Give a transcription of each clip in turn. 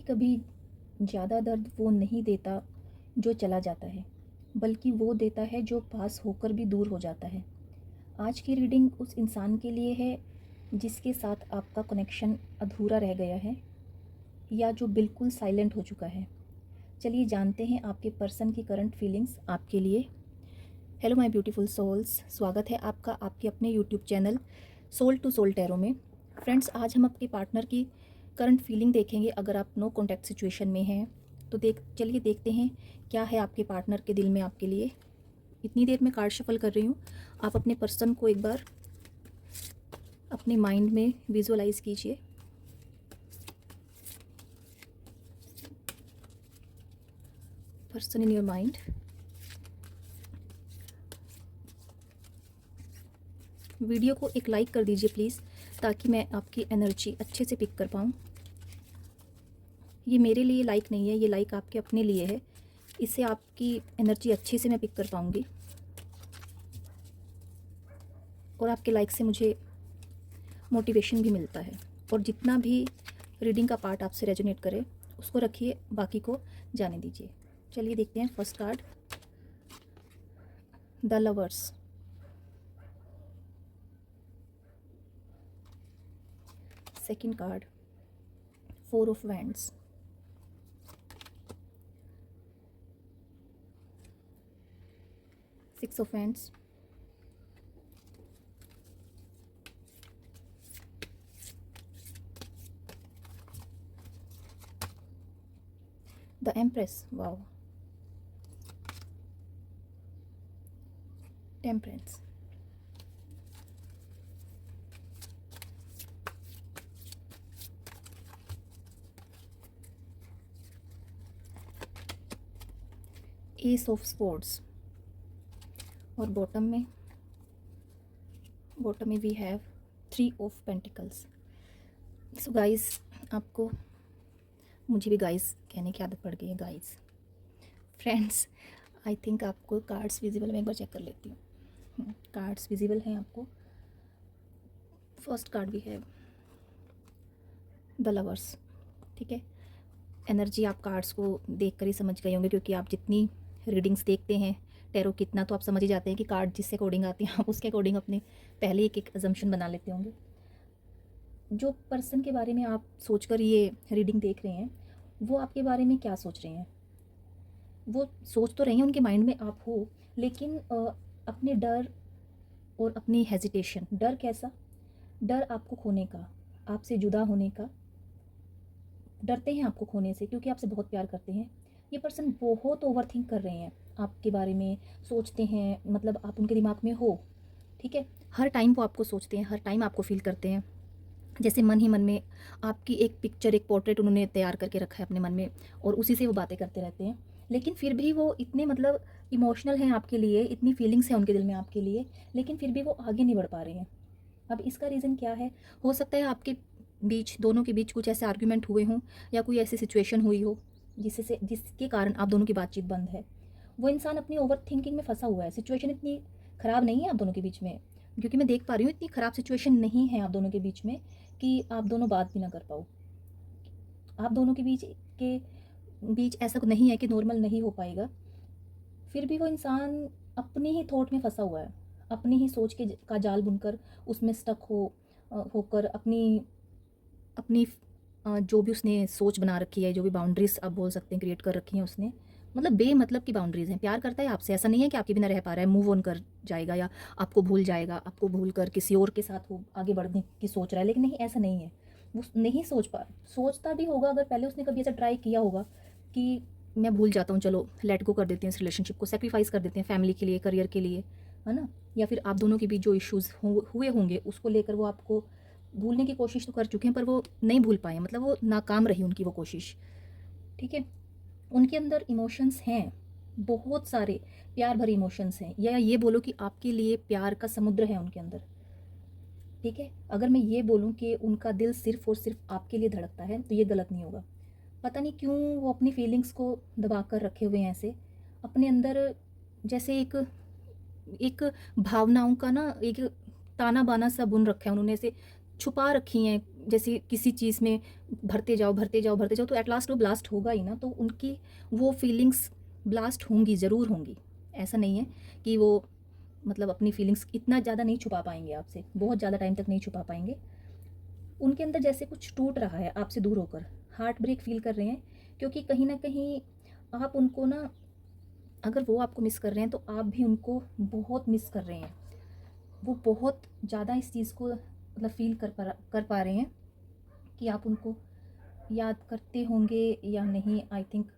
कभी ज़्यादा दर्द वो नहीं देता जो चला जाता है, बल्कि वो देता है जो पास होकर भी दूर हो जाता है। आज की रीडिंग उस इंसान के लिए है जिसके साथ आपका कनेक्शन अधूरा रह गया है या जो बिल्कुल साइलेंट हो चुका है। चलिए जानते हैं आपके पर्सन की करंट फीलिंग्स आपके लिए। हेलो माय ब्यूटीफुल सोल्स, स्वागत है आपका आपके अपने YouTube channel soul to soul tarot में। फ्रेंड्स, आज हम आपके पार्टनर की करंट फीलिंग देखेंगे। अगर आप नो कॉन्टैक्ट सिचुएशन में हैं तो चलिए देखते हैं क्या है आपके पार्टनर के दिल में आपके लिए। इतनी देर में कार्ड शफल कर रही हूँ। आप अपने पर्सन को एक बार अपने माइंड में विजुअलाइज कीजिए। Person in your mind. Video को एक लाइक कर दीजिए प्लीज़, ताकि मैं आपकी एनर्जी अच्छे से पिक कर पाऊँ। ये मेरे लिए लाइक नहीं है, ये लाइक आपके अपने लिए है। इससे आपकी एनर्जी अच्छे से मैं पिक कर पाऊँगी और आपके लाइक से मुझे मोटिवेशन भी मिलता है। और जितना भी रीडिंग का पार्ट आपसे रेजोनेट करे उसको रखिए, बाकी को जाने दीजिए। चलिए देखते हैं first card, the lovers. Second card, four of wands. Six of wands. The empress, wow. Temperance. Ace of swords. और बॉटम में we have three of pentacles. So guys, आपको मुझे भी गाइस कहने की आदत पड़ गई है। गाइस, फ्रेंड्स, आई थिंक आपको कार्ड्स विजिबल, मैं एक बार चेक कर लेती हूँ। कार्ड्स विजिबल हैं आपको। फर्स्ट कार्ड भी है द लवर्स। ठीक है, एनर्जी आप कार्ड्स को देख कर ही समझ गए होंगे, क्योंकि आप जितनी रीडिंग्स देखते हैं टैरो कितना, तो आप समझ ही जाते हैं कि कार्ड जिससे अकॉर्डिंग आती हैं आप उसके अकॉर्डिंग अपने पहले एक अजम्पशन बना लेते होंगे। जो पर्सन के बारे में आप सोचकर ये रीडिंग देख रहे हैं, वो आपके बारे में क्या सोच रहे हैं? वो सोच तो रहे हैं, उनके माइंड में आप हो, लेकिन अपने डर और अपनी हेजिटेशन। डर कैसा? डर आपको खोने का, आपसे जुदा होने का। डरते हैं आपको खोने से क्योंकि आपसे बहुत प्यार करते हैं। ये पर्सन बहुत ओवरथिंक कर रहे हैं आपके बारे में, सोचते हैं, मतलब आप उनके दिमाग में हो। ठीक है, हर टाइम वो आपको सोचते हैं, हर टाइम आपको फील करते हैं। जैसे मन ही मन में आपकी एक पिक्चर, एक पोर्ट्रेट उन्होंने तैयार करके रखा है अपने मन में, और उसी से वो बातें करते रहते हैं। लेकिन फिर भी वो इतने मतलब इमोशनल हैं आपके लिए, इतनी फीलिंग्स हैं उनके दिल में आपके लिए, लेकिन फिर भी वो आगे नहीं बढ़ पा रहे हैं। अब इसका रीज़न क्या है? हो सकता है आपके बीच, दोनों के बीच कुछ ऐसे आर्ग्यूमेंट हुए हों, या कोई ऐसी सिचुएशन हुई हो जिसके कारण आप दोनों की बातचीत बंद है। वो इंसान अपनी ओवर थिंकिंग में फंसा हुआ है। सिचुएशन इतनी ख़राब नहीं है आप दोनों के बीच में, क्योंकि मैं देख पा रही हूँ इतनी ख़राब सिचुएशन नहीं है आप दोनों के बीच में कि आप दोनों बात भी ना कर पाओ। आप दोनों के बीच ऐसा नहीं है कि नॉर्मल नहीं हो पाएगा। फिर भी वो इंसान अपनी ही थॉट में फंसा हुआ है, अपनी ही सोच का जाल बुनकर उसमें स्टक होकर अपनी अपनी जो भी उसने सोच बना रखी है, जो भी बाउंड्रीज आप बोल सकते हैं क्रिएट कर रखी हैं उसने, मतलब बेमतलब की बाउंड्रीज हैं। प्यार करता है आपसे, ऐसा नहीं है कि आपके बिना रह पा रहा है, मूव ऑन कर जाएगा या आपको भूल जाएगा, आपको भूल कर किसी और के साथ वो आगे बढ़ने की सोच रहा है। लेकिन नहीं, ऐसा नहीं है। वो नहीं सोचता भी होगा अगर पहले उसने कभी ऐसा ट्राई किया होगा कि मैं भूल जाता हूँ, चलो लेट गो कर देते हैं इस रिलेशनशिप को, सेक्रीफाइस कर देते हैं फैमिली के लिए, करियर के लिए, है ना। या फिर आप दोनों के बीच जो इश्यूज़ हुए होंगे उसको लेकर वो आपको भूलने की कोशिश तो कर चुके हैं, पर वो नहीं भूल पाए, मतलब वो नाकाम रही उनकी वो कोशिश। ठीक है, उनके अंदर इमोशंस हैं, बहुत सारे प्यार भरे इमोशंस हैं, या ये बोलो कि आपके लिए प्यार का समुद्र है उनके अंदर। ठीक है, अगर मैं ये बोलूँ कि उनका दिल सिर्फ और सिर्फ आपके लिए धड़कता है तो ये गलत नहीं होगा। पता नहीं क्यों वो अपनी फीलिंग्स को दबा कर रखे हुए हैं ऐसे अपने अंदर, जैसे एक एक भावनाओं का ना एक ताना बाना सा बुन रखा है उन्होंने, ऐसे छुपा रखी हैं जैसे किसी चीज़ में भरते जाओ भरते जाओ भरते जाओ तो एट लास्ट वो ब्लास्ट होगा ही ना, तो उनकी वो फीलिंग्स ब्लास्ट होंगी, ज़रूर होंगी। ऐसा नहीं है कि वो मतलब अपनी फीलिंग्स इतना ज़्यादा नहीं छुपा पाएंगे आपसे, बहुत ज़्यादा टाइम तक नहीं छुपा पाएंगे। उनके अंदर जैसे कुछ टूट रहा है आपसे दूर होकर, हार्ट ब्रेक फील कर रहे हैं, क्योंकि कहीं ना कहीं आप उनको ना, अगर वो आपको मिस कर रहे हैं तो आप भी उनको बहुत मिस कर रहे हैं। वो बहुत ज़्यादा इस चीज़ को मतलब फील कर पा रहे हैं कि आप उनको याद करते होंगे या नहीं। आई थिंक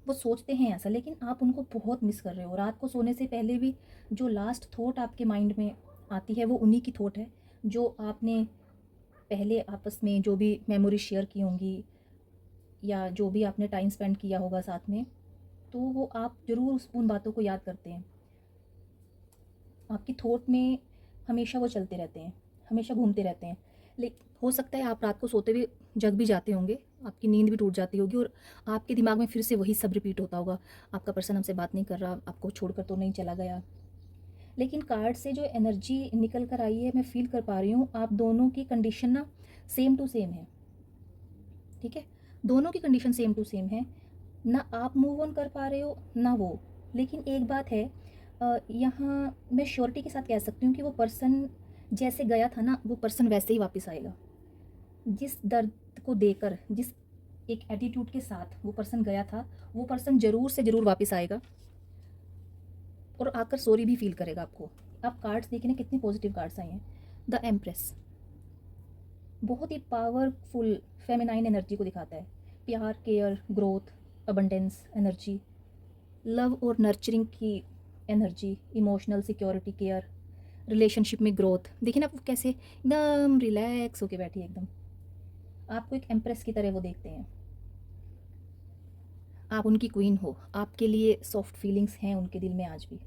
वो सोचते हैं ऐसा, लेकिन आप उनको बहुत मिस कर रहे हो। रात को सोने से पहले भी जो लास्ट थॉट आपके माइंड में आती है वो उन्हीं की थॉट है, जो आपने पहले आपस में जो भी मेमोरी शेयर की होंगी या जो भी आपने टाइम स्पेंड किया होगा साथ में, तो वो आप ज़रूर उन बातों को याद करते हैं। आपकी थॉट में हमेशा वो चलते रहते हैं, हमेशा घूमते रहते हैं। लेकिन हो सकता है आप रात को सोते हुए जग भी जाते होंगे, आपकी नींद भी टूट जाती होगी और आपके दिमाग में फिर से वही सब रिपीट होता होगा, आपका पर्सन हमसे बात नहीं कर रहा, आपको छोड़कर तो नहीं चला गया। लेकिन कार्ड से जो एनर्जी निकल कर आई है, मैं फील कर पा रही हूँ आप दोनों की कंडीशन ना सेम टू सेम है। ठीक है, दोनों की कंडीशन सेम टू सेम है, ना आप मूव ऑन कर पा रहे हो ना वो। लेकिन एक बात है, यहाँ मैं श्योरिटी के साथ कह सकती हूँ कि वो पर्सन जैसे गया था ना, वो पर्सन वैसे ही वापस आएगा। जिस दर्द को देकर, जिस एक एटीट्यूड के साथ वो पर्सन गया था, वो पर्सन ज़रूर से ज़रूर वापस आएगा और आकर सॉरी भी फील करेगा आपको। आप कार्ड्स देखिए ना, कितने पॉजिटिव कार्ड्स आए हैं। द एम्प्रेस बहुत ही पावरफुल फेमिनाइन एनर्जी को दिखाता है। प्यार, care, growth, abundance energy, love और नर्चरिंग की energy, emotional security, care, relationship में ग्रोथ। देखिए ना, आप कैसे एकदम रिलैक्स होके बैठी है एकदम। आपको एक एम्प्रेस की तरह वो देखते हैं, आप उनकी क्वीन हो, आपके लिए सॉफ्ट फीलिंग्स हैं उनके दिल में आज भी।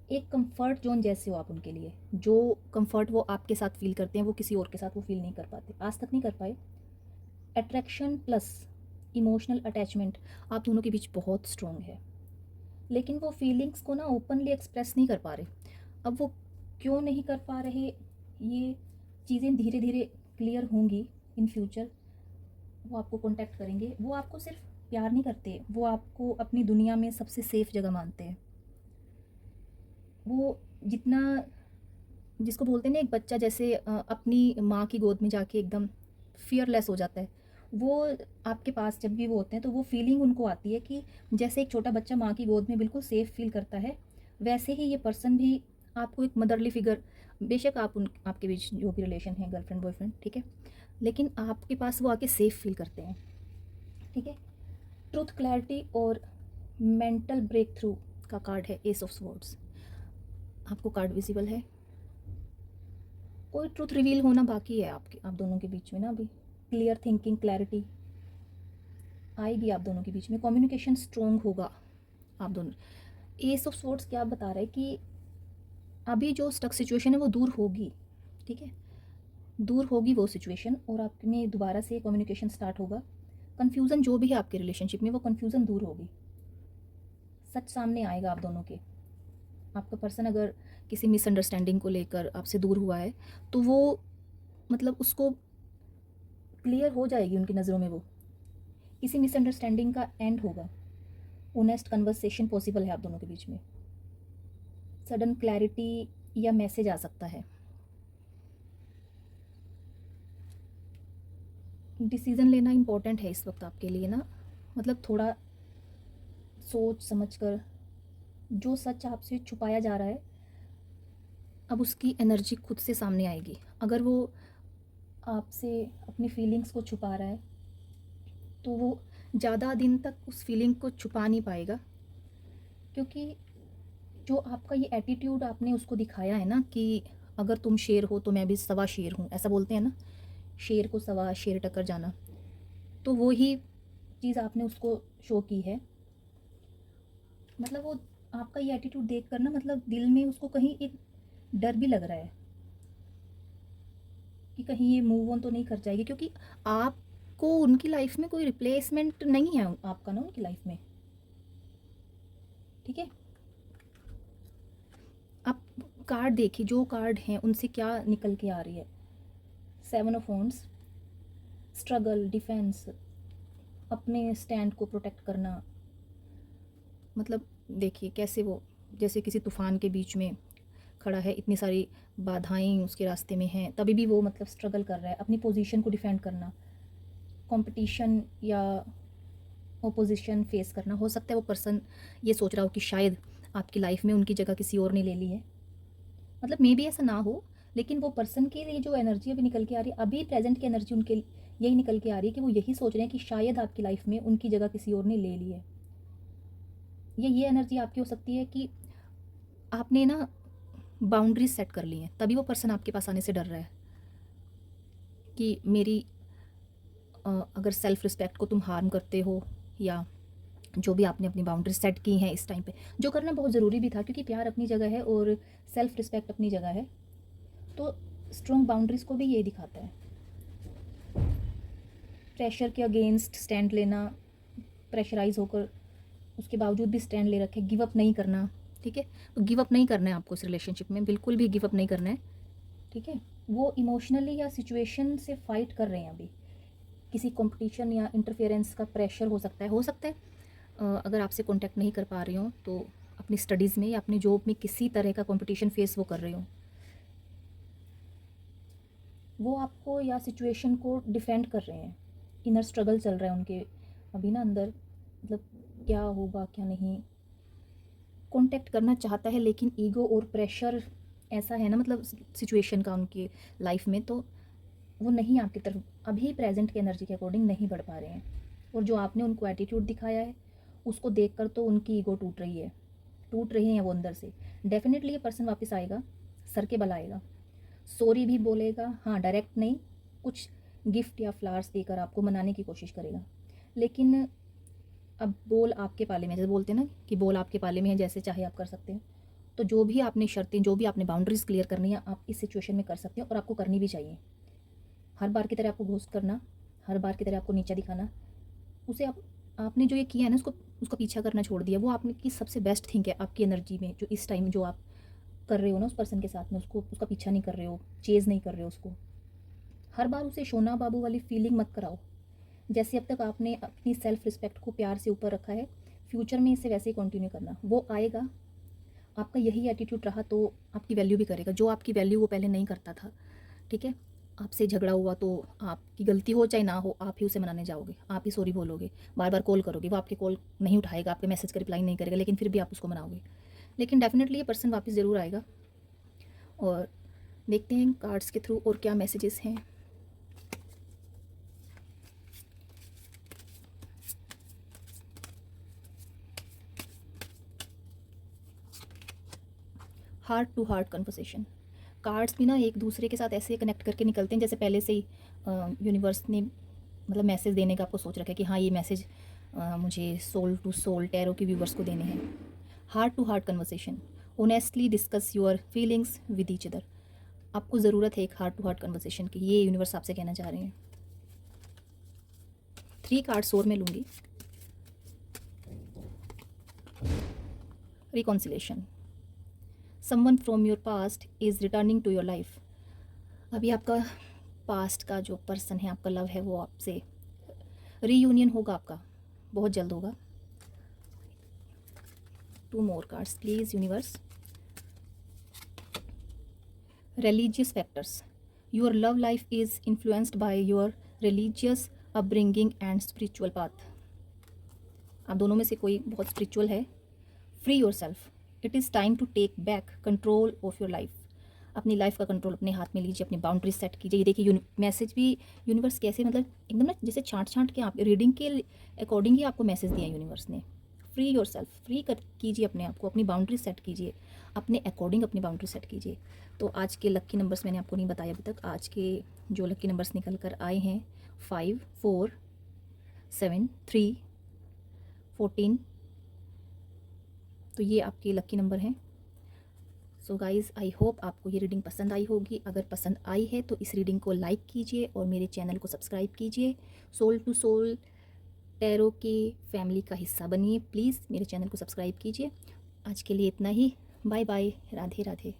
एक कंफर्ट जोन जैसे हो आप उनके लिए, जो कंफर्ट वो आपके साथ फील करते हैं वो किसी और के साथ वो फील नहीं कर पाते, आज तक नहीं कर पाए। अट्रैक्शन प्लस इमोशनल अटैचमेंट आप दोनों के बीच बहुत स्ट्रॉन्ग है, लेकिन वो फीलिंग्स को ना ओपनली एक्सप्रेस नहीं कर पा रहे। अब वो क्यों नहीं कर पा रहे, ये चीज़ें धीरे धीरे क्लियर होंगी इन फ्यूचर। वो आपको कांटेक्ट करेंगे, वो आपको सिर्फ प्यार नहीं करते, वो आपको अपनी दुनिया में सबसे सेफ जगह मानते हैं। वो जितना, जिसको बोलते हैं ना एक बच्चा जैसे अपनी माँ की गोद में जाके एकदम फियरलेस हो जाता है, वो आपके पास जब भी वो होते हैं तो वो फीलिंग उनको आती है कि जैसे एक छोटा बच्चा माँ की गोद में बिल्कुल सेफ फील करता है, वैसे ही ये पर्सन भी आपको एक मदरली फिगर, बेशक आप उन आपके बीच जो भी रिलेशन है गर्लफ्रेंड बॉयफ्रेंड, ठीक है, लेकिन आपके पास वो आके सेफ फील करते हैं। ठीक है, ट्रूथ, क्लैरिटी और मेंटल ब्रेक थ्रू का कार्ड है एस ऑफ स्वॉर्ड्स। आपको कार्ड विजिबल है, कोई ट्रूथ रिवील होना बाकी है आपके, आप दोनों के बीच में ना अभी। क्लियर थिंकिंग, क्लैरिटी आएगी आप दोनों के बीच में, कम्युनिकेशन स्ट्रोंग होगा आप दोनों। एस ऑफ स्वॉर्ड्स क्या बता रहा है कि अभी जो स्टक सिचुएशन है वो दूर होगी। ठीक है, दूर होगी वो सिचुएशन और आप में दोबारा से कम्युनिकेशन स्टार्ट होगा। कन्फ्यूज़न जो भी है आपके रिलेशनशिप में, वो कन्फ्यूज़न दूर होगी, सच सामने आएगा आप दोनों के। आपका पर्सन अगर किसी मिसअंडरस्टैंडिंग को लेकर आपसे दूर हुआ है तो वो मतलब उसको क्लियर हो जाएगी उनकी नज़रों में, वो किसी मिसअंडरस्टैंडिंग का एंड होगा। ऑनेस्ट कन्वर्सेशन पॉसिबल है आप दोनों के बीच में। सडन क्लैरिटी या मैसेज आ सकता है। डिसीज़न लेना इम्पोर्टेंट है इस वक्त आपके लिए ना, मतलब थोड़ा सोच समझ कर। जो सच आपसे छुपाया जा रहा है अब उसकी एनर्जी खुद से सामने आएगी। अगर वो आपसे अपनी फीलिंग्स को छुपा रहा है तो वो ज़्यादा दिन तक उस फीलिंग को छुपा नहीं पाएगा, क्योंकि जो आपका ये एटीट्यूड आपने उसको दिखाया है ना कि अगर तुम शेर हो तो मैं भी सवा शेर हूँ, ऐसा बोलते हैं ना, शेर को सवा शेर टक्कर जाना, तो वो ही चीज़ आपने उसको शो की है। मतलब वो आपका ये एटीट्यूड देख कर ना, मतलब दिल में उसको कहीं एक डर भी लग रहा है कि कहीं ये मूव ऑन तो नहीं कर जाएगी, क्योंकि आपको उनकी लाइफ में कोई रिप्लेसमेंट नहीं है आपका ना उनकी लाइफ में। ठीक है, आप कार्ड देखिए, जो कार्ड हैं उनसे क्या निकल के आ रही है। 7 ऑफ वॉन्ड्स, स्ट्रगल, डिफेंस, अपने स्टैंड को प्रोटेक्ट करना। मतलब देखिए कैसे वो जैसे किसी तूफ़ान के बीच में खड़ा है, इतनी सारी बाधाएं उसके रास्ते में हैं, तभी भी वो मतलब स्ट्रगल कर रहा है अपनी पोजीशन को डिफेंड करना, कंपटीशन या ओपोजिशन फेस करना। हो सकता है वो पर्सन ये सोच रहा हो कि शायद आपकी लाइफ में उनकी जगह किसी और ने ले ली है, मतलब मे बी ऐसा ना हो, लेकिन वो पर्सन के लिए जो एनर्जी अभी निकल के आ रही है, अभी प्रेजेंट की एनर्जी उनके यही निकल के आ रही है कि वो यही सोच रहे हैं कि शायद आपकी लाइफ में उनकी जगह किसी और ने ले ली है। ये एनर्जी आपकी हो सकती है कि आपने ना बाउंड्रीज सेट कर ली हैं, तभी वो पर्सन आपके पास आने से डर रहा है कि मेरी अगर सेल्फ रिस्पेक्ट को तुम हार्म करते हो, या जो भी आपने अपनी बाउंड्री सेट की हैं इस टाइम पे, जो करना बहुत ज़रूरी भी था क्योंकि प्यार अपनी जगह है और सेल्फ रिस्पेक्ट अपनी जगह है। तो स्ट्रॉन्ग बाउंड्रीज को भी ये दिखाता है। प्रेशर के अगेंस्ट स्टैंड लेना, प्रेशराइज होकर उसके बावजूद भी स्टैंड ले रखे, गिव अप नहीं करना। ठीक है, तो गिव अप नहीं करना है आपको इस रिलेशनशिप में, बिल्कुल भी गिव अप नहीं करना है। ठीक है, वो इमोशनली या सिचुएशन से फाइट कर रहे हैं अभी, किसी कंपटीशन या इंटरफेरेंस का प्रेशर हो सकता है। अगर आपसे कांटेक्ट नहीं कर पा रही हो तो अपनी स्टडीज़ में या अपनी जॉब में किसी तरह का कंपटीशन फेस वो कर रहे हो, वो आपको या सिचुएशन को डिफेंड कर रहे हैं। इनर स्ट्रगल चल रहा है उनके अभी ना अंदर, मतलब क्या होगा क्या नहीं। कांटेक्ट करना चाहता है लेकिन ईगो और प्रेशर ऐसा है ना, मतलब सिचुएशन का उनकी लाइफ में, तो वो नहीं आपकी तरफ अभी प्रेजेंट की एनर्जी के अकॉर्डिंग नहीं बढ़ पा रहे हैं। और जो आपने उनको एटीट्यूड दिखाया है उसको देखकर तो उनकी ईगो टूट रही हैं वो अंदर से। डेफिनेटली ये पर्सन वापस आएगा, सर के बल आएगा, सॉरी भी बोलेगा, हाँ डायरेक्ट नहीं, कुछ गिफ्ट या फ्लावर्स देकर आपको मनाने की कोशिश करेगा। लेकिन अब बोल आपके पाले में, जैसे बोलते हैं ना कि बोल आपके पाले में है, जैसे चाहे आप कर सकते हो। तो जो भी आपने शर्तें, जो भी आपने बाउंड्रीज क्लियर करनी है, आप इस सिचुएशन में कर सकते हो और आपको करनी भी चाहिए। हर बार की तरह आपको घोस्ट करना, हर बार की तरह आपको नीचा दिखाना, उसे आपने जो ये किया है ना, उसका पीछा करना छोड़ दिया। वो आपने की सबसे बेस्ट थिंग है आपकी एनर्जी में, जो इस टाइम जो आप कर रहे हो ना उस पर्सन के साथ में, उसका पीछा नहीं कर रहे हो, चेज़ नहीं कर रहे हो उसको। हर बार उसे शोना बाबू वाली फीलिंग मत कराओ। जैसे अब तक आपने अपनी सेल्फ रिस्पेक्ट को प्यार से ऊपर रखा है, फ्यूचर में इसे वैसे ही कंटिन्यू करना। वो आएगा, आपका यही एटीट्यूड रहा तो आपकी वैल्यू भी करेगा, जो आपकी वैल्यू वो पहले नहीं करता था। ठीक है, आपसे झगड़ा हुआ तो आपकी गलती हो चाहे ना हो, आप ही उसे मनाने जाओगे, आप ही सॉरी बोलोगे, बार बार कॉल करोगे, वो आपके कॉल नहीं उठाएगा, आपके मैसेज का रिप्लाई नहीं करेगा, लेकिन फिर भी आप उसको मनाओगे। लेकिन डेफिनेटली ये पर्सन वापस ज़रूर आएगा। और देखते हैं कार्ड्स के थ्रू और क्या मैसेजेस हैं। Heart to heart conversation. Cards भी ना एक दूसरे के साथ ऐसे कनेक्ट करके निकलते हैं जैसे पहले से ही यूनिवर्स ने मतलब मैसेज देने का आपको सोच रखा है कि हाँ ये मैसेज मुझे सोल टू सोल टैरो के व्यूवर्स को देने हैं। Heart to heart conversation, honestly discuss your feelings with each other. आपको ज़रूरत है एक हार्ट टू हार्ट कन्वर्सेशन की, ये यूनिवर्स आपसे कहना चाह रहे हैं। 3 कार्ड्स और मैं लूँगी। Reconciliation, someone from your past is returning to your life. अभी आपका पास्ट का जो पर्सन है, आपका लव है, वो आपसे रीयूनियन होगा, आपका बहुत जल्द होगा। 2 more cards please universe. Religious factors, your love life is influenced by your religious upbringing and spiritual path. आप दोनों में से कोई बहुत स्पिरिचुअल है। Free yourself, it is time to take back control of your life. अपनी life का control अपने हाथ में लीजिए, अपनी बाउंड्री सेट कीजिए। ये देखिए मैसेज भी यूनिवर्स कैसे, मतलब एकदम ना जैसे छांट के आप रीडिंग के अकॉर्डिंग ही आपको मैसेज दिया यूनिवर्स ने। फ्री योर सेल्फ, फ्री कर कीजिए अपने आप को, अपनी बाउंड्री सेट कीजिए, अपने अकॉर्डिंग अपनी बाउंड्री सेट कीजिए। तो आज के लक्की नंबर्स मैंने आपको नहीं बताया अभी तक। आज के जो लक्की नंबर्स निकल कर आए हैं 5, 4, 7, 3, 14, तो ये आपके लक्की नंबर हैं। सो गाइज़, आई होप आपको ये रीडिंग पसंद आई होगी। अगर पसंद आई है तो इस रीडिंग को लाइक कीजिए और मेरे चैनल को सब्सक्राइब कीजिए। सोल टू सोल टैरो के फैमिली का हिस्सा बनिए, प्लीज़ मेरे चैनल को सब्सक्राइब कीजिए। आज के लिए इतना ही, बाय बाय, राधे राधे।